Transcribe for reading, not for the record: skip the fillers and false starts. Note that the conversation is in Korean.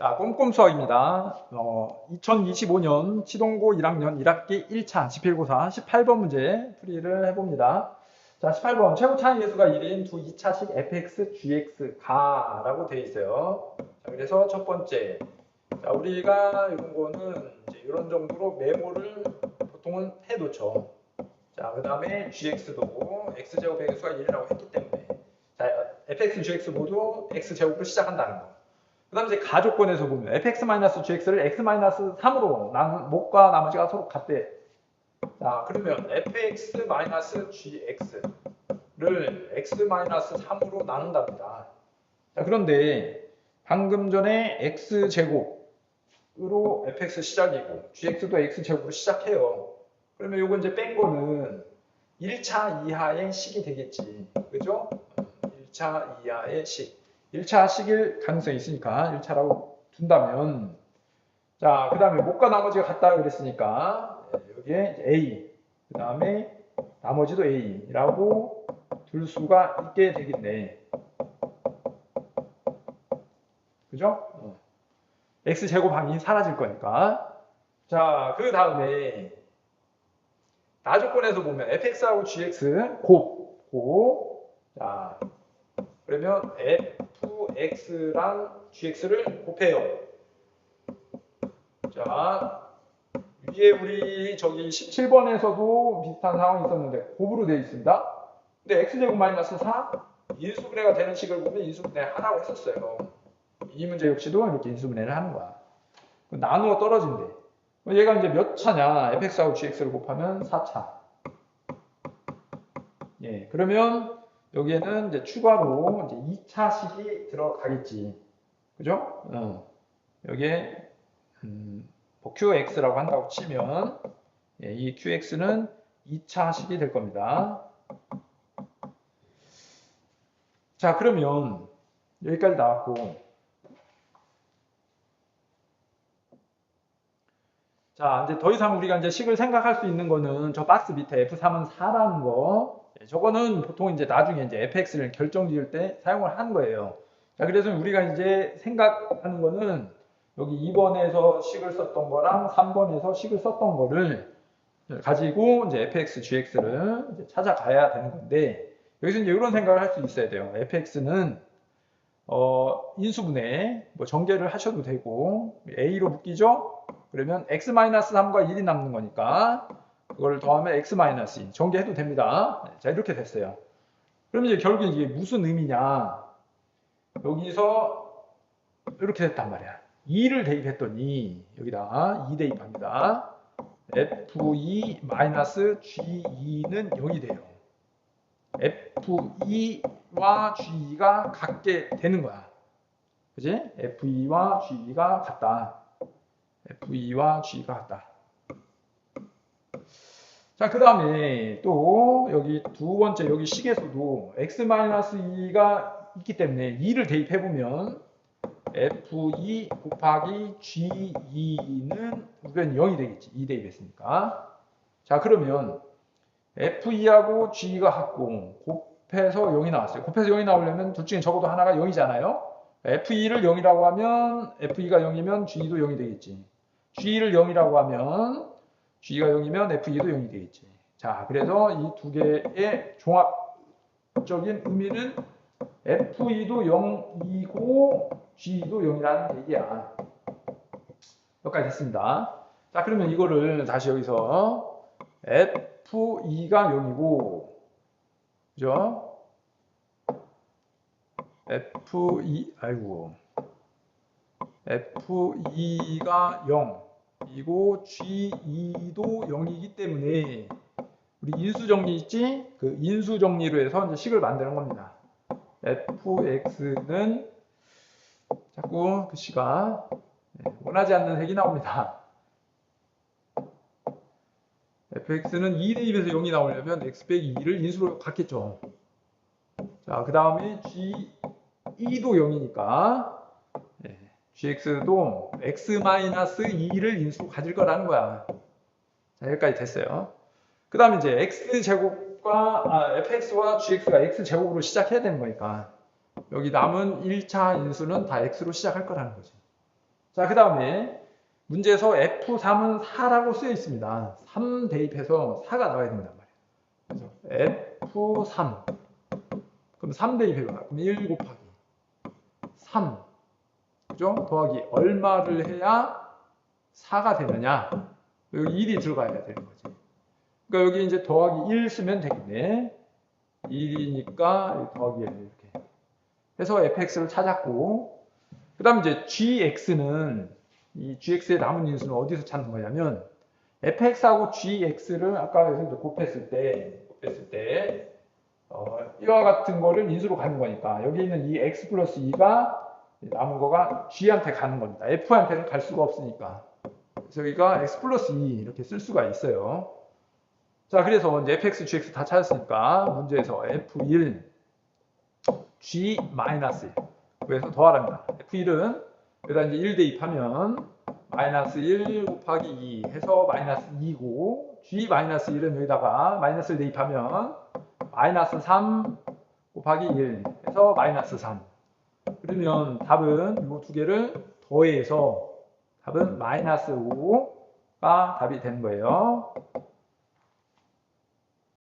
자, 꼼꼼 수학입니다. 2025년 치동고 1학년 1학기 1차 지필고사 18번 문제 풀이를 해봅니다. 자, 18번 최고 차이 계수가 1인 두 2차식 fx, gx 가라고 되어 있어요. 자, 그래서 첫 번째, 자, 우리가 이런 거는 이제 이런 정도로 메모를 보통은 해놓죠. 자, 그 다음에 gx도 x제곱의 계수가 1이라고 했기 때문에, 자, fx, gx 모두 x제곱으로 시작한다는 거. 그 다음에 이제 가조건에서 보면 fx-gx를 x-3으로 목과 나머지가 서로 같대. 자, 그러면 fx-gx를 x-3으로 나눈답니다. 자, 그런데 방금 전에 x제곱으로 fx 시작이고 gx도 x제곱으로 시작해요. 그러면 요거 이제 뺀 거는 1차 이하의 식이 되겠지. 그죠? 1차 이하의 식. 1차 식일 가능성이 있으니까 1차라고 둔다면, 자, 그 다음에 목과 나머지가 같다 그랬으니까 여기에 A, 그 다음에 나머지도 A라고 둘 수가 있게 되겠네. 그죠? X제곱항이 사라질 거니까. 자, 그 다음에 나조건에서 보면 fx하고 gx 곱. 자, 그러면 fx랑 gx를 곱해요. 자, 위에 우리 저기 17번에서도 비슷한 상황이 있었는데 곱으로 되어 있습니다. 근데 x제곱 마이너스 4 인수분해가 되는 식을 보면 인수분해 하라고 했었어요. 이 문제 역시도 이렇게 인수분해를 하는 거야. 나누어 떨어진대. 얘가 이제 몇 차냐? fx하고 gx를 곱하면 4차. 예, 그러면 여기에는 이제 추가로 이제 2차식이 들어가겠지. 그죠? 여기에 뭐 qx라고 한다고 치면, 예, 이 qx는 2차식이 될 겁니다. 자, 그러면 여기까지 나왔고, 자, 이제 더 이상 우리가 이제 식을 생각할 수 있는 거는 저 박스 밑에 f3은 4라는 거, 저거는 보통 이제 나중에 이제 fx를 결정 지을 때 사용을 한 거예요. 자, 그래서 우리가 이제 생각하는 거는 여기 2번에서 식을 썼던 거랑 3번에서 식을 썼던 거를 가지고 이제 fx, gx를 이제 찾아가야 되는 건데, 여기서 이제 이런 생각을 할 수 있어야 돼요. fx는 인수분해 뭐 전개를 하셔도 되고 a로 묶이죠? 그러면 x-3과 1이 남는 거니까 그걸 더하면 x-2 전개해도 됩니다. 자, 이렇게 됐어요. 그럼 이제 결국 이게 무슨 의미냐? 여기서 이렇게 됐단 말이야. 2를 대입했더니 여기다 2 대입합니다. f2-g2는 0이 돼요. f2와 g2가 같게 되는 거야. 그지? f2와 g2가 같다. f2와 g가 같다. 자, 그 다음에 또 여기 두 번째 여기 식에서도 x-2가 있기 때문에 2를 대입해보면 f2 곱하기 g2는 우변 0이 되겠지. 2 대입했으니까. 자, 그러면 f2하고 g가 같고 곱해서 0이 나왔어요. 곱해서 0이 나오려면 둘 중에 적어도 하나가 0이잖아요. f2를 0이라고 하면 f2가 0이면 g2도 0이 되겠지. g2를 0이라고 하면 g가 0이면 f2도 0이 되겠지. 자, 그래서 이 두 개의 종합적인 의미는 f2도 0이고 g도 0이라는 얘기야. 여기까지 됐습니다. 자, 그러면 이거를 다시 여기서 f2가 0이고, 그죠? f2가 0이고 g2도 0이기 때문에 우리 인수정리 있지? 그 인수정리로 해서 이제 식을 만드는 겁니다. fx는 자꾸 글씨가 원하지 않는 색이 나옵니다. fx는 2 대입해서 0이 나오려면 x 빼기 2를 인수로 갖겠죠. 자, 그 다음에 g2도 0이니까 gx도 x-2를 인수로 가질 거라는 거야. 자, 여기까지 됐어요. 그 다음에 이제 fx와 gx가 x제곱으로 시작해야 되는 거니까 여기 남은 1차 인수는 다 x로 시작할 거라는 거지. 자, 그 다음에 문제에서 F3은 4라고 쓰여 있습니다. 3 대입해서 4가 나와야 된단 말이에요. 그래서 F3. 그럼 3 대입해봐. 그럼 1 곱하기 3. 그죠? 더하기 얼마를 해야 4가 되느냐? 여기 1이 들어가야 되는 거지. 그러니까 여기 이제 더하기 1 쓰면 되겠네. 1이니까 더하기 1 이렇게 해서 fx를 찾았고, 그 다음 이제 gx는 이 gx의 남은 인수는 어디서 찾는 거냐면 fx하고 gx를 아까 이제 곱했을 때 이와 같은 거를 인수로 가는 거니까 여기 있는 이 x 플러스 2가 남은 거가 g한테 가는 겁니다. f한테는 갈 수가 없으니까. 그래서 여기가 x 플러스 2 이렇게 쓸 수가 있어요. 자, 그래서 이제 fx, gx 다 찾았으니까 문제에서 f1, g-1 그래서 더하랍니다. f1은 여기다 이제 1 대입하면 마이너스 1 곱하기 2 해서 마이너스 2고, g-1은 여기다가 마이너스를 대입하면 마이너스 3 곱하기 1 해서 마이너스 3. 그러면 답은 이 두 개를 더해서 답은 마이너스 5가 답이 되는 거예요.